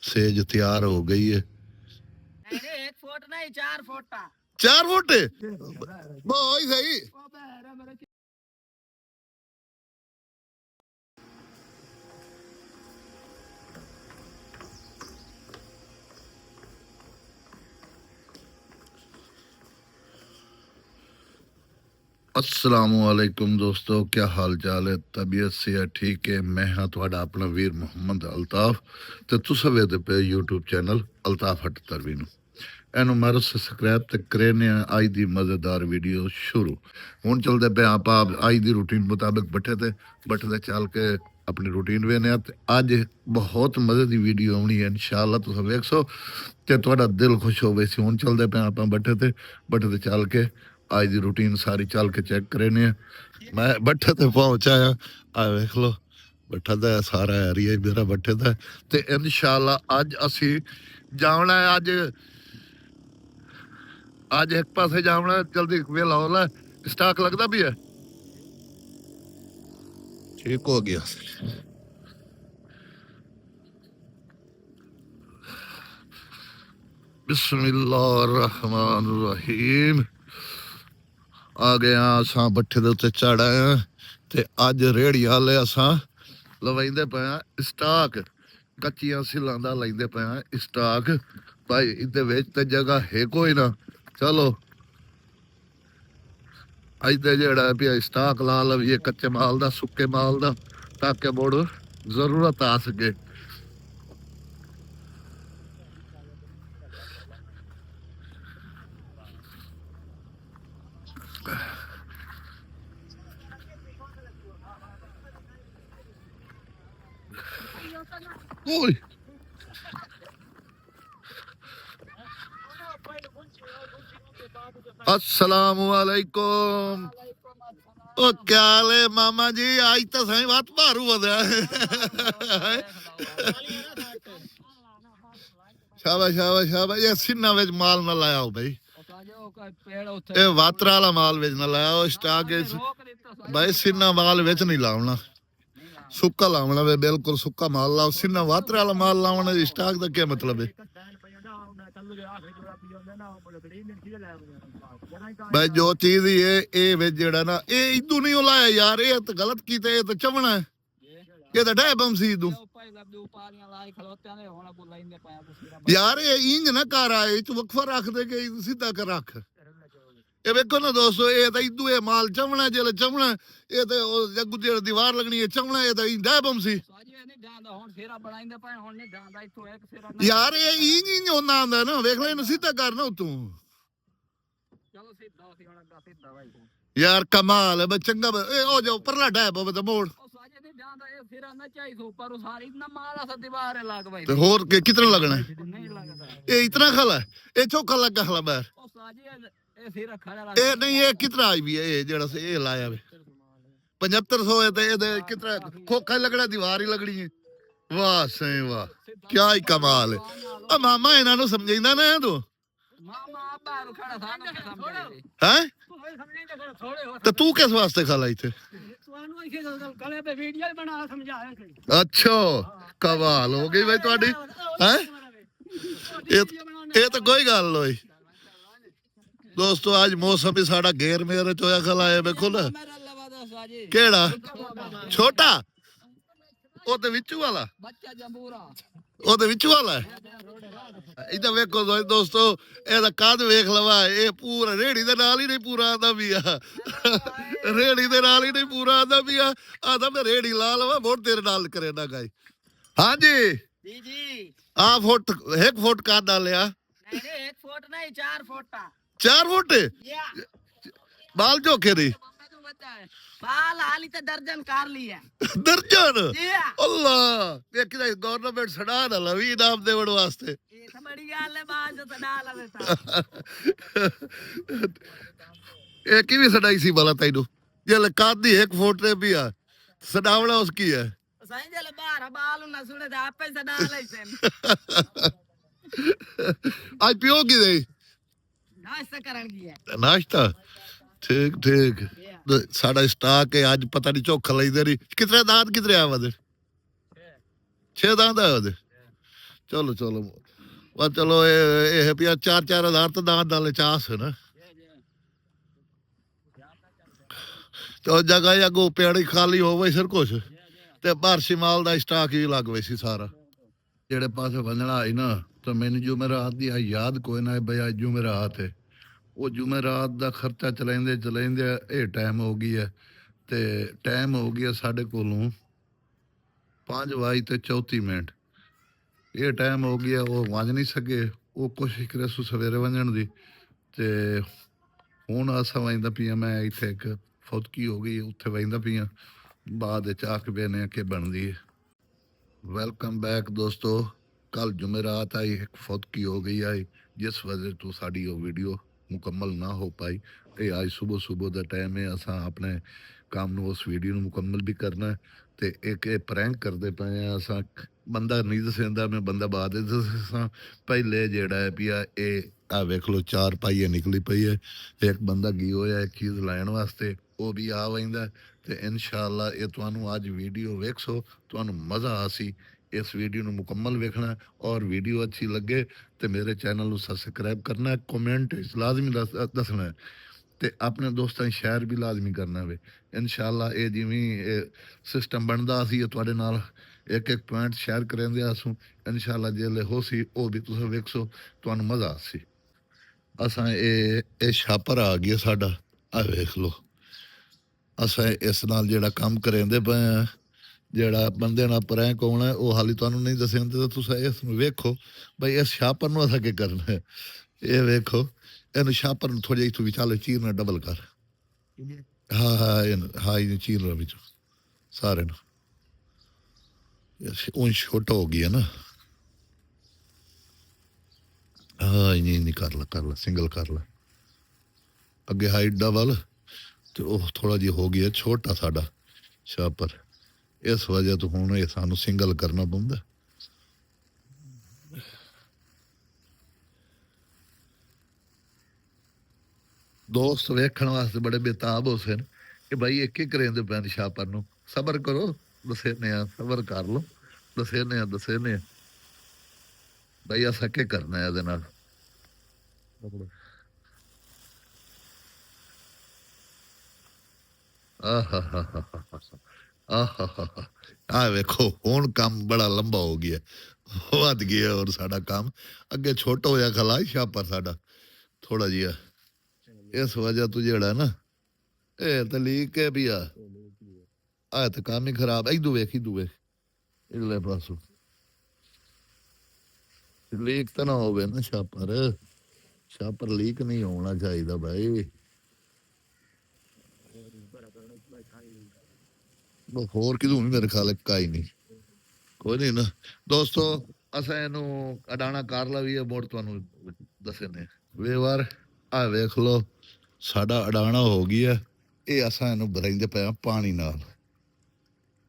Says तैयार हो गई है। नहीं 1 फुट नहीं 4 फुट 4 फुट बहुत सही। अस्सलामुअलैकुम दोस्तों, क्या हाल चाल है? तबीयत से है ठीक है? मैं हाँ थोड़ा अपना वीर मोहम्मद अल्ताफ तो तुसा वेखदे पे यूट्यूब चैनल अल्ताफ हट तरवी नूं एनू मारो सब्सक्राइब ते करेने आज दी मज़ेदार वीडियो शुरू हुण चलदे पे आप आज दी रूटीन मुताबिक बैठे चल के अपनी रूटीन वेने ते अज बहुत मज़े दी वीडियो आनी है इंशाअल्लाह तुस वेख सो ते तुहाडा दिल खुश होवे सी। हुण चलदे पे आप बैठे चल के आज दी रूटीन सारी चल के चेक करेने मैं बैठे ते पहुंचाया आ वेख लो बैठा दा सारा एरिया ही मेरा बैठे दा ते इंशाअल्लाह अज असी जावना है आज एक पासे जावना जल्दी वेला होला स्टॉक लगता भी है ठीक हो गया। बिस्मिल्लाहिर्रहमानिर्रहीम आ गया असा भट्ठे दे उत्ते चढ़ आए ते अज रेहड़ी वाले असा लवाइंदे पे स्टॉक कच्चियां सिलां दा लैंदे पे स्टॉक भाई इहदे विच ते जगह है कोई ना चलो अजते जेड़ा भी स्टॉक ला लवीए कच्चे माल दा सुक्के माल दा ताकि मुड़ जरूरत आ सके। ओए अस्सलामुअलैकुम ओ क्या हाल है मामा जी? आज तो सही बात भारू बदया शाबाश शाबाश शाबाश ये सिन्ना विच माल ना लाया हो भाई ए वात्रा वाला माल विच ना लाया हो स्टॉक भाई सिन्ना माल विच नहीं लावना सुक्का लावना वे बिल्कुल सुक्का माल लाओ सिन्ना वात्रा वाला माल लावना स्टॉक का क्या मतलब है भाई जो चीज ही है ए वे जेड़ा ना ए इदू नहीं लाया यार ये तो गलत कीते ये तो चवना है ये तो डै बम सी इदू यार ये इंज ना कर आए तू वक्फा रख दे के सीधा कर रख ये वेखो ना दोस्तों ये तो इदू ये माल चवना जेले चवना ये तो जगू जेड़ दीवार लगनी है चवना ये तो डै बम सी यार ये इंज होना आंदा ना वेख ले सीधा कर ना तू यार कमाल है बस चंगा ए ओ जाओ परला डै पवे तो मोड़ तो होर के कितना लगना है ये इतना खला ये चोखा लगा खला बाहर ए नहीं ये कितना आई भी है ये जेड़ा से ये लाया वे 7500 है तो ये कितना खोखा लगना दीवार ही लगनी है वाह सही वाह क्या ही कमाल है आ मामा इन्हां नु समझाइंदा ना तू हैं तो तू किस वास्ते खला इथे अच्छा कमाल हो गई भाई ਤੁਹਾਡੀ हैं ये तो कोई गल नहीं दोस्तों आज मौसम ही साड़ा घेर मेरे चोया खला है देखो ना केड़ा छोटा ओ ते विचू वाला बच्चा जंबूरा ओ ते विचू वाला है इधर वेखो दोस्तों एदा काद वेख लवा ये पूरा रेड़ी दे नाल ही नहीं पूरा आंदा भी आ रेड़ी दे नाल ही नहीं पूरा आंदा भी आदा मैं रेड़ी ला लवा बहुत तेरे नाल करे ना गाई हां जी जी आ फुट 1 फुट का डालिया नहीं 1 फुट नहीं 4 फुट 4 फुट बाल जोखे दी बाल हाली तो दर्जन कार लिया दर्जन अल्लाह देख के गवर्नमेंट सड़ा ना लवी नाम देवड़ वास्ते ये तो बड़ी गल है बाल जो सड़ा लवे ता ए की भी सड़ाई सी भला तैनू जे कादी 1 फुट रे भी आ सड़ावना उसकी है सही जले बाहर बाल ना सुने दा आपे सड़ा ले सेन आज पियो की दे नाश्ता करन की है नाश्ता ठीक ठीक साड़ा स्टॉक है आज पता नहीं चोखा लईदे नहीं कितने दांत कितने आवा दे 6 दांत आवा दे ਚਲੋ ਚਲੋ ਵਾ ਚਲੋ ਇਹ ਵੀ 4-4 ਹਜ਼ਾਰ ਤਾਂ ਦਾਨ ਨਾਲੇ ਚਾਸ ਨਾ ਤੇ ਜਗ੍ਹਾ ਅੱਗੋਂ ਪਿਆੜੀ ਖਾਲੀ ਹੋਵੇ ਸਿਰ ਕੁਛ ਤੇ ਬਾਰਸ਼ੀ ਮਾਲ ਦਾ ਸਟਾਕ ਹੀ ਲੱਗ ਵੇ ਸੀ ਸਾਰਾ ਜਿਹੜੇ ਪਾਸੇ ਵੰਜਣਾ ਆਈ ਨਾ ਤਾਂ ਮੈਨੂੰ ਜੁਮੇਰਾਤ ਦੀ ਆ ਯਾਦ ਕੋਈ ਨਾ ਬਈ ਅੱਜ ਜੁਮੇਰਾਤ ਹੈ ਉਹ ਜੁਮੇਰਾਤ ਦਾ ਖਰਚਾ ਚਲਾਉਂਦੇ ਚਲਾਉਂਦੇ ਇਹ ਟਾਈਮ ਹੋ ਗਈ ਹੈ ਤੇ ਟਾਈਮ ਹੋ ਗਿਆ ਸਾਡੇ ਕੋਲੋਂ 5:34 ਇਹ ਟਾਈਮ ਹੋ ਗਿਆ ਉਹ ਵੰਜ ਨਹੀਂ ਸਕੇ ਉਹ ਕੋਸ਼ਿਸ਼ ਕਰੇ ਸੂ ਸਵੇਰੇ ਵੰਜਣ ਦੀ ਤੇ ਹੁਣ ਅਸਾਂ ਵੰਜਦਾ ਪਈਆਂ ਮੈਂ ਇੱਥੇ ਇੱਕ ਫੌਤਕੀ ਹੋ ਗਈ ਉੱਥੇ ਵੰਜਦਾ ਪਈਆਂ ਬਾਅਦ ਵਿੱਚ ਆਖ ਬੇਨੇ ਕਿ ਬਣਦੀ ਹੈ ਵੈਲਕਮ ਬੈਕ ਦੋਸਤੋ ਕੱਲ ਜੁਮੇਰਾਤ ਆਈ ਇੱਕ ਫੌਤਕੀ ਹੋ ਗਈ ਆਈ ਜਿਸ ਵਜ੍ਹਾ ਤੋਂ ਸਾਡੀ ਉਹ ਵੀਡੀਓ ਮੁਕੰਮਲ ਨਾ ਹੋ ਪਾਈ ਇਹ ਅੱਜ ਸਵੇਰ ਦਾ ਟਾਈਮ ਹੈ ਅਸਾਂ ਆਪਣੇ ਕੰਮ ਨੂੰ ਉਸ ਵੀਡੀਓ ਨੂੰ ਮੁਕੰਮਲ ਵੀ ਕਰਨਾ ਤੇ ਇੱਕ ਇਹ ਪ੍ਰੈਂਕ ਕਰਦੇ ਪਏ ਆ ਅਸਾਂ ਬੰਦਾ ਨਹੀਂ ਦੱਸਦਾ ਮੈਂ ਬੰਦਾ ਬਾਅਦ ਵਿੱਚ ਦੱਸਾਂ ਪਹਿਲੇ ਜਿਹੜਾ ਹੈ ਵੀ ਇਹ ਆ ਵੇਖ ਲਓ 4 ਪਾਈਏ ਨਿਕਲੀ ਪਈ ਹੈ ਇੱਕ ਬੰਦਾ ਗਿਆ ਹੋਇਆ ਇੱਕ ਚੀਜ਼ ਲੈਣ ਵਾਸਤੇ ਉਹ ਵੀ ਆ ਵੈਂਦਾ ਤੇ ਇਨਸ਼ਾਅੱਲਾ ਇਹ ਤੁਹਾਨੂੰ ਅੱਜ ਵੀਡੀਓ ਵੇਖੋ ਤੁਹਾਨੂੰ ਮਜ਼ਾ ਆਸੀ ਇਸ ਵੀਡੀਓ ਨੂੰ ਮੁਕੰਮਲ ਵੇਖਣਾ ਔਰ ਵੀਡੀਓ ਅੱਛੀ ਲੱਗੇ ਤੇ ਮੇਰੇ ਚੈਨਲ ਨੂੰ ਸਬਸਕ੍ਰਾਈਬ ਕਰਨਾ ਕਮੈਂਟ ਲਾਜ਼ਮੀ ਦੱਸਣਾ ਤੇ ਆਪਣੇ ਦੋਸਤਾਂ ਨੂੰ ਸ਼ੇਅਰ ਵੀ ਲਾਜ਼ਮੀ ਕਰਨਾ ਵੇ ਇਨਸ਼ਾਅੱਲਾ ਇਹ ਜਿਵੇਂ ਸਿਸਟਮ ਬਣਦਾ ਅਸੀਂ ਤੁਹਾਡੇ ਨਾਲ ਇੱਕ ਇੱਕ ਪੁਆਇੰਟ ਸ਼ੇਅਰ ਕਰਾਂਦੇ ਆਸੂ ਇਨਸ਼ਾਅੱਲਾ ਜੇ ਹੋ ਸੀ ਉਹ ਵੀ ਤੁਸੀਂ ਵੇਖੋ ਤੁਹਾਨੂੰ ਮਜ਼ਾ ਆਸੀ ਅਸਾਂ ਇਹ ਛਾਪਰ ਆ ਗਿਆ ਸਾਡਾ ਆ ਵੇਖ ਲਓ ਅਸਾਂ ਇਸ ਨਾਲ ਜਿਹੜਾ ਕੰਮ ਕਰਾਂਦੇ ਪਏ ਆ ਜਿਹੜਾ ਬੰਦੇ ਨਾਲ ਪ੍ਰੈਂਕ ਹੋਣਾ ਉਹ ਹਾਲੀ ਤੁਹਾਨੂੰ ਨਹੀਂ ਦੱਸਿਆ ਤਾਂ ਤੁਸੀਂ ਇਸ ਨੂੰ ਵੇਖੋ ਬਈ ਇਸ ਛਾਪਰ ਨੂੰ ਅਸਾਂ ਕੀ ਕਰਨਾ ਹੈ ਇਹ ਵੇਖੋ ਇਹਨੂੰ ਛਾਪਰ ਨੂੰ ਥੋੜ੍ਹਾ ਜਿਹਾ ਵਿਚਾਲੇ ਚੀਰ ਨਾਲ ਡਬਲ ਕਰ ਹਾਂ ਇਹਨੂੰ ਚੀਰ ਲਾ ਵਿੱਚ ਸਾਰੇ ਨੂੰ ਉਹ ਛੋਟਾ ਹੋ ਗਿਆ ਨਾ ਹਾਂ ਨਹੀਂ ਕਰ ਲਾ ਸਿੰਗਲ ਕਰ ਲਾ ਅੱਗੇ ਹਾਈਟ ਡਬਲ ਤੇ ਉਹ ਥੋੜਾ ਜਿਹਾ ਹੋ ਗਿਆ ਛੋਟਾ ਸਾਡਾ ਛਾਪਰ ਇਸ ਵਜ੍ਹਾ ਤੋਂ ਹੁਣ ਇਹ ਸਾਨੂੰ ਸਿੰਗਲ ਕਰਨਾ ਪੈਂਦਾ ਦੋਸਤ ਵੇਖਣ ਵਾਸਤੇ ਬੜੇ ਬੇਤਾਬ ਹੋ ਸਨ ਕਿ ਭਾਈ ਇੱਕ ਇੱਕ ਕਰਿੰਦੇ ਪੈਣ ਛਾਪਰ ਨੂੰ ਸਬਰ ਕਰੋ ਦਸੇਨੇ ਆ ਸਬਰ ਕਰ ਲਓ ਦਸੇਨੇ ਆ ਭਾਈ ਅਸਾਂ ਕੀ ਕਰਨਾ ਇਹਦੇ ਨਾਲ ਆ ਵੇਖੋ ਹੁਣ ਕੰਮ ਬੜਾ ਲੰਬਾ ਹੋ ਗਿਆ ਵੱਧ ਗਿਆ ਔਰ ਸਾਡਾ ਕੰਮ ਅੱਗੇ ਛੋਟਾ ਹੋਇਆ ਖਲਾ ਛਾਪਰ ਸਾਡਾ ਥੋੜਾ ਜਿਹਾ ਇਸ ਵਜ੍ਹਾ ਤੋਂ ਜਿਹੜਾ ਨਾ ਇਹ ਤਾਂ ਲੀਕ ਹੈ ਵੀ ਆ ਤਾਂ ਕੰਮ ਹੀ ਖਰਾਬ ਇਦੋਂ ਵੇਖ ਇਗਲੇ ਪਾਸੋਂ ਲੀਕ ਤਾਂ ਨਾ ਹੋਵੇ ਨਾ ਛਾਪਰ ਲੀਕ ਨਹੀਂ ਹੋਣਾ ਚਾਹੀਦਾ ਭਾਈ ਹੋਰ ਕਿਦੋਂ ਵੀ ਮੇਰੇ ਖਿਆਲ ਕਾਈ ਨਹੀਂ ਕੋਈ ਨਹੀਂ ਨਾ ਦੋਸਤੋ ਅਸਾਂ ਇਹਨੂੰ ਅਡਾਣਾ ਕਰ ਲਾ ਵੀ ਇਹ ਮੋੜ ਤੁਹਾਨੂੰ ਦੱਸੇ ਨੇ ਵੇਵਾਰ ਆ ਵੇਖ ਲਓ ਸਾਡਾ ਅਡਾਣਾ ਹੋ ਗਿਆ ਇਹ ਅਸਾਂ ਇਹਨੂੰ ਭਰਾਈਂਦੇ ਪਏ ਪਾਣੀ ਨਾਲ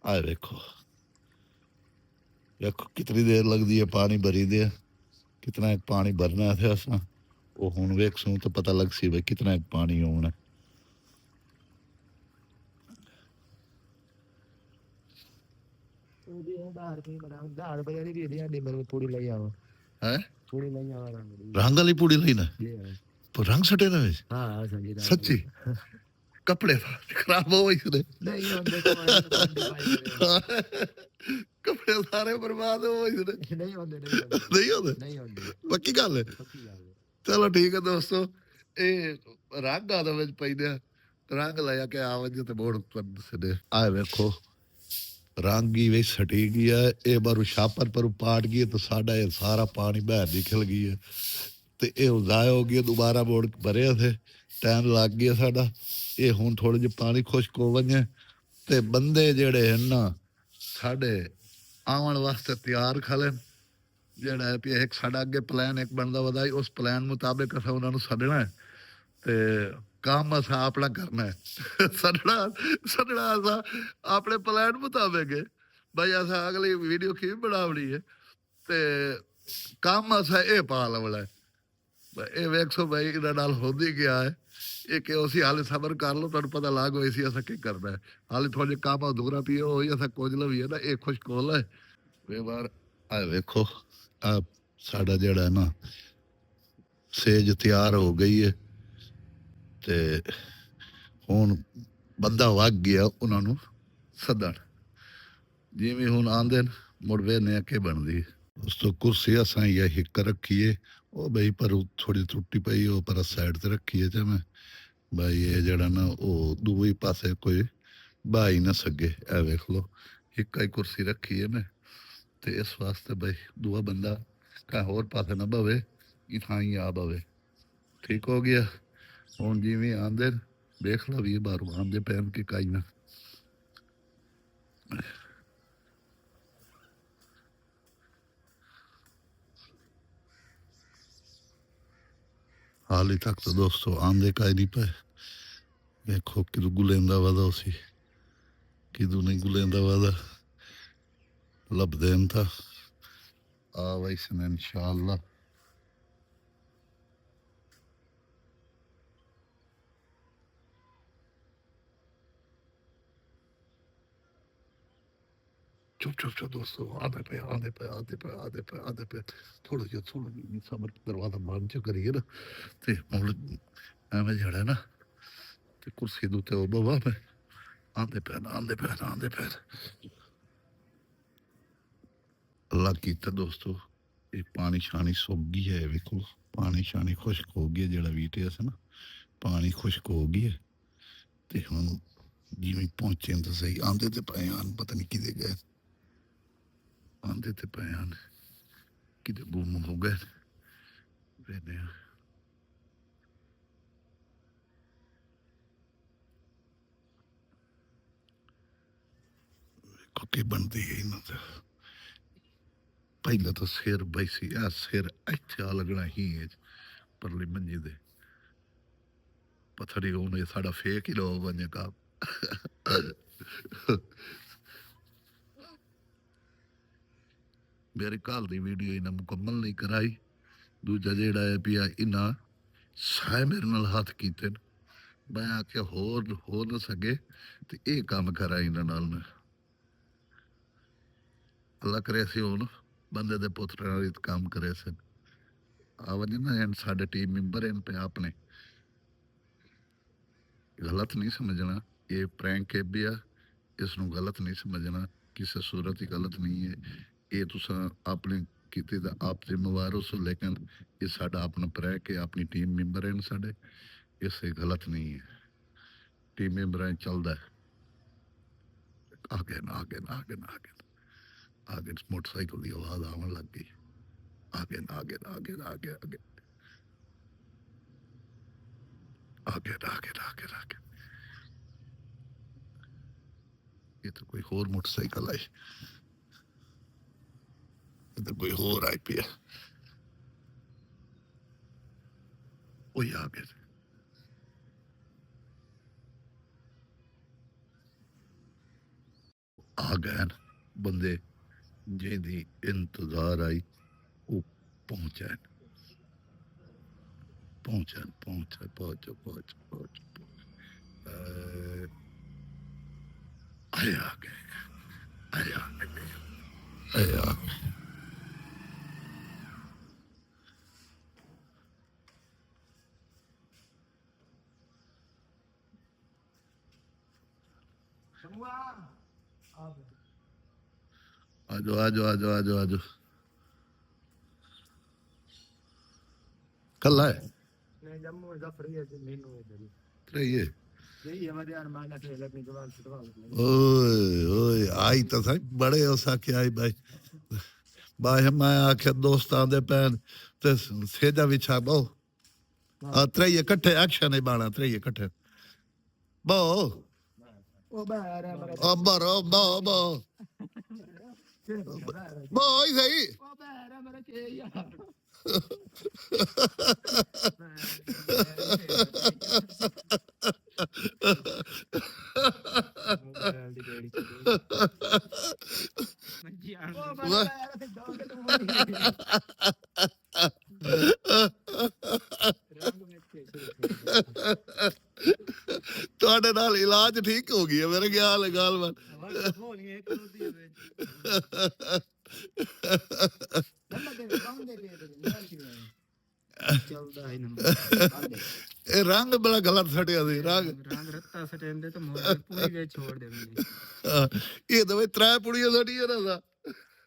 ਆ ਵੇਖੋ ਕਿਤਨੀ ਦੇਰ ਲੱਗਦੀ ਹੈ ਪਾਣੀ ਭਰੀ ਦੇ ਕਿਤਨਾ ਇੱਕ ਪਾਣੀ ਭਰਨਾ ਹੈ ਅਸਾਂ ਉਹ ਹੁਣ ਵੇਖ ਸੂ ਤਾਂ ਪਤਾ ਲੱਗ ਸੀ ਬਈ ਕਿਤਨਾ ਇੱਕ ਪਾਣੀ ਹੋਣਾ रंग वाली पूड़ी लाई ना पर रंग सटे ना सच्ची कपड़े खराब हो गए कपड़े सारे बर्बाद हो गए नहीं होते पक्की गल है चलो ठीक है दोस्तों ये रंग आदा विच पैंदे रंग लाया के आवज ते बोड़ दसदे आ वेखो रंग ही वे सटी गई है ये बारू छापर पर पाट गई तो साडा ये सारा पानी बहर निकल गई है तो ये ज़ाया हो गया दोबारा बोड़ भरे थे टाइम लग गया साडा ये हुण थोड़े जे पानी खुश्क हो वने ते बंदे जेड़े हैं ना साडे आवन वास्ते तैयार खलन जेड़ा है भी एक साडा अगे प्लान एक बनदा वधाई उस प्लान मुताबिक असां उन्हां नूं सदना है ते काम असा अपना करना है सदना असा अपने प्लान मुताबिक है भाई असा अगली वीडियो की बनावनी है ते काम असा ये पा लवना है ये वेखो भाई इन्हां नाल होंदी क्या है ये कि उसी हाले सबर कर लो तुहानूं पता लग होई सी असा की करना है हाले थोड़े काम अधूरा पिए होई असा कुछ लवी है ना ये खुशकोल है वे बार आ वेखो ਆ ਸਾਡਾ ਜਿਹੜਾ ਨਾ ਸੇਜ ਤਿਆਰ ਹੋ ਗਈ ਹੈ ਤੇ ਹੁਣ ਬੰਦਾ ਵਗ ਗਿਆ ਉਹਨਾਂ ਨੂੰ ਸੱਦਣ ਜਿਵੇਂ ਹੁਣ ਆਂਦੇ ਨੇ ਮੁੜ ਵੇਖਦੇ ਆ ਕਿ ਬਣਦੀ ਉਸ ਤੋਂ ਕੁਰਸੀ ਅਸਾਂ ਇਹ ਹਿੱਕ ਰੱਖੀਏ ਉਹ ਬਈ ਪਰ ਥੋੜੀ ਟੁੱਟੀ ਪਈ ਉਹ ਪਰ ਸਾਈਡ ਤੇ ਰੱਖੀਏ ਤੇ ਮੈਂ ਬਈ ਇਹ ਜਿਹੜਾ ਨਾ ਉਹ ਦੂਏ ਪਾਸੇ ਕੋਈ ਬਾਹ ਹੀ ਨਾ ਸਕੇ ਇਹ ਵੇਖ ਲੋ ਇੱਕ ਹੀ ਕੁਰਸੀ ਰੱਖੀ ਹੈ ਮੈਂ ਤੇ ਇਸ ਵਾਸਤੇ ਬਈ ਦੂਆ ਬੰਦਾ ਕਾ ਹੋਰ ਪਾਸੇ ਨਾ ਬਵੇ ਇਹ ਥਾਂ ਹੀ ਆ ਬਵੇ ਠੀਕ ਹੋ ਗਿਆ ਹੁਣ ਜਿਵੇਂ ਆਂਦੇ ਦੇਖ ਲਓ ਵੀ ਬਾਹਰੋਂ ਆਂਦੇ ਪੈਣ ਕੇ ਕਾਈ ਨਾ ਹਾਲੇ ਤੱਕ ਤਾਂ ਦੋਸਤੋ ਆਂਦੇ ਕਾਈ ਨਹੀਂ ਪਏ ਵੇਖੋ ਕਿਦੋਂ ਗੁਲੇਂਦਾ ਵਾਦਾ ਸੀ ਕਿਦੋਂ ਨਹੀਂ ਗੁਲੇਂਦਾ ਵਾਦਾ ਲੱਭਦੇ ਨੇ ਤਾਂ ਆ ਵੈਸਨ ਇਨਸ਼ਾਅੱਲਾ चुप दोस्तों आधे पे थोड़ा जिहा सबर दरवाजा बंद च करिए ना ते हुण एवें जड़ा ना ते कुर्सी दे उत्ते बवा मैं आंदे पे अल्लाह कीता दोस्तों ये पानी शानी सुक गई है वेखो पानी शानी खुश्क हो गया जेड़ा वीटे अस ना पानी खुश्क हो गया ते हुण जिवें पहुंचे तो सही आंदे ते पे पता नहीं किदे गए आंदे ते पे किते गुम हो गए वेने के बनती है इन्हों तो पहला तो सिर बैसी आ सिर इत्थे आ लगना ही है परली मंजी दे पत्थरी होने साड़ा फेक ही लो बने का मेरे कल की वीडियो इन्हें मुकम्मल नहीं कराई दूजा जेड़ा है पिया इन्हें साए मेरे नाल हाथ कीते मैं आख्या होर हो न सके तो ये काम करा इन्हां नाल मैं अल्लाह करे सी हुण बंदे दे पुत्र नाल काम करे सन आवन ना एंड साडे टीम मेंबर इन पे आपने गलत नहीं समझना ये प्रैंक है भी आ इसनों गलत नहीं समझना किसी सूरत ही गलत नहीं है ये तुसा अपने किते दा आप जिम्मेवार हो सो लेकिन ये साडा अपना प्रैंक है अपनी टीम मेंबर हैं साडे इससे गलत नहीं है टीम मेंबर चलता है आगे मोटरसाइकिल की आवाज आवन लग गई आगे ये तो कोई होर मोटरसाइकिल आई इधर कोई होर आई पिया वही आगे आ गए बंदे जिंदी इंतजार आई वो पहुंचे आए आ गए आजो कल है ओए आई तो सही बड़े हो सके आई भाई भाई मैं आख्या दोस्त आंदे पैन ते सेजा विछा बहु त्रेइये कट्ठे एक्शन ही बाना त्रेइये कट्ठे बहु बरो बहु ही सही ਤੁਹਾਡੇ ਨਾਲ ਇਲਾਜ ਠੀਕ ਹੋ ਗਈ ਹੈ ਮੇਰੇ ਖਿਆਲ ਹੈ ਗੱਲਬਾਤ ਚੱਲਦਾ ਹੈ ਨਾ ਇਹ ਰੰਗ ਬੜਾ ਗਲਤ ਸਟਿਆ ਸੀ ਰੰਗ ਰੱਤਾ ਸਟੇਂਦੇ ਤੇ ਮੋੜ ਪੂਰੀ ਵੇ ਛੋੜ ਦੇਣਗੇ ਇਹ ਤਾਂ ਬਈ ਤਰੇ ਪੁੜੀਆਂ ਸਟੀਆਂ ਨਾ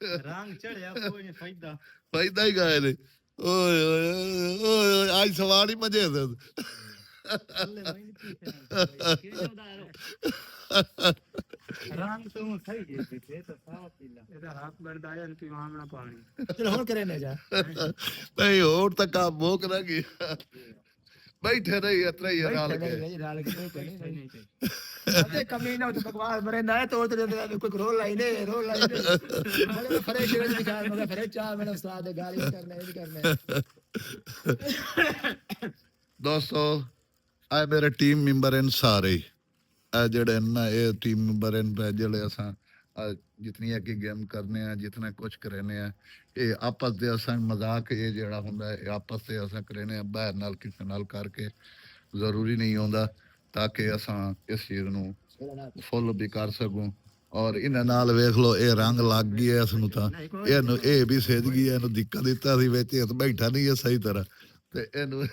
ਰੰਗ ਚੜਿਆ ਕੋਈ ਨਹੀਂ ਫਾਇਦਾ ਫਾਇਦਾ ਹੀ ਗਾਏ ਨੇ ਓਏ ਓਏ ਓਏ ਅੱਜ ਸਵਾਰ ਹੀ ਮਜੇ ਦੇ ਰੰਗ ਤੋਂ ਸਹੀ ਜੇ ਤੇ ਤਾਂ ਸਾਫ ਪੀਲਾ ਇਹਦਾ ਹੱਥ ਬਣਦਾ ਹੈ ਕਿ ਮਾਮਲਾ ਪਾਣੀ ਚਲ ਹੁਣ ਕਰੇ ਨਾ ਜਾ ਨਹੀਂ ਹੋਰ ਤੱਕ ਆ ਭੋਕ ਨਾ ਗਈ ਬੈਠੇ ਰਹੀ ਇਤਰਾ ਹੀ ਰਲ ਕੇ ਰਲ ਕੇ ਨਹੀਂ ਤੇ ਕਮੀ ਨਾ ਤੇ ਬਕਵਾਸ ਬਰੇਂਦਾ ਹੈ ਤੋੜ ਤੇ ਕੋਈ ਰੋਲ ਲਾਈ ਨੇ ਬੜੇ ਫਰੇ ਜਿਹੜੇ ਦਿਖਾ ਮਗਾ ਫਰੇ ਚਾਹ ਮੇਰਾ ਉਸਤਾਦ ਦੇ ਗਾਲੀ ਕਰਨਾ ਇਹ ਕਰਨਾ ਦੋਸਤੋ ਆ ਮੇਰੇ ਟੀਮ ਮੈਂਬਰ ਹਨ ਸਾਰੇ ਆ ਜਿਹੜੇ ਨਾ ਇਹ ਟੀਮ ਮੈਂਬਰ ਹਨ ਜਿਹੜੇ ਅਸਾਂ ਜਿਤਨੀ ਕਿ ਗੇਮ ਕਰਨੇ ਆ ਜਿਤਨਾ ਕੁਝ ਕਰਨੇ ਆ ਇਹ ਆਪਸ ਦੇ ਅਸਾਂ ਮਜ਼ਾਕ ਇਹ ਜਿਹੜਾ ਹੁੰਦਾ ਇਹ ਆਪਸ ਦੇ ਅਸਾਂ ਕਰਨੇ ਆ ਬਾਹਰ ਨਾਲ ਕਿਸੇ ਨਾਲ ਕਰਕੇ ਜ਼ਰੂਰੀ ਨਹੀਂ ਹੁੰਦਾ ਤਾਂ ਕਿ ਅਸਾਂ ਇਸ ਚੀਜ਼ ਨੂੰ ਫੁੱਲ ਵੀ ਕਰ ਸਕੂੰ ਔਰ ਇਹਨਾਂ ਨਾਲ ਵੇਖ ਲਓ ਇਹ ਰੰਗ ਲੱਗ ਗਈ ਐ ਇਸ ਨੂੰ ਤਾਂ ਇਹਨੂੰ ਇਹ ਵੀ ਸਿੱਜ ਗਈ ਇਹਨੂੰ ਦਿੱਕਤ ਦਿੱਤਾ ਸੀ ਵਿੱਚ ਇਹ ਬੈਠਾ ਨਹੀਂ ਹੈ ਸਹੀ ਤਰ੍ਹਾਂ ਤੇ ਇਹਨੂੰ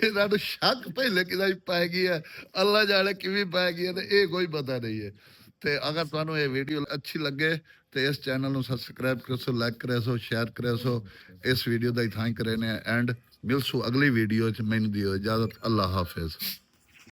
ਇਹਨਾਂ ਨੂੰ ਸ਼ੱਕ ਪਹਿਲੇ ਕਿਦਾ ਪੈ ਗਈ ਹੈ ਅੱਲਾ ਜਾਣੇ ਕਿਵੇਂ ਪੈ ਗਈ ਹੈ ਤੇ ਇਹ ਕੋਈ ਪਤਾ ਨਹੀਂ ਹੈ ਤੇ ਅਗਰ ਤੁਹਾਨੂੰ ਇਹ ਵੀਡੀਓ ਅੱਛੀ ਲੱਗੇ ਤੇ ਇਸ ਚੈਨਲ ਨੂੰ ਸਬਸਕ੍ਰਾਈਬ ਕਰੋ ਲਾਈਕ ਕਰੋ ਸ਼ੇਅਰ ਕਰੋ ਇਸ ਵੀਡੀਓ ਦਾ ਥੈਂਕ ਕਰੇ ਨੇ ਐਂਡ ਮਿਲਸੂ ਅਗਲੀ ਵੀਡੀਓ ਚ ਮੈਨੂੰ ਦਿਓ ਇਜਾਜ਼ਤ ਅੱਲਾ ਹਾਫਿਜ਼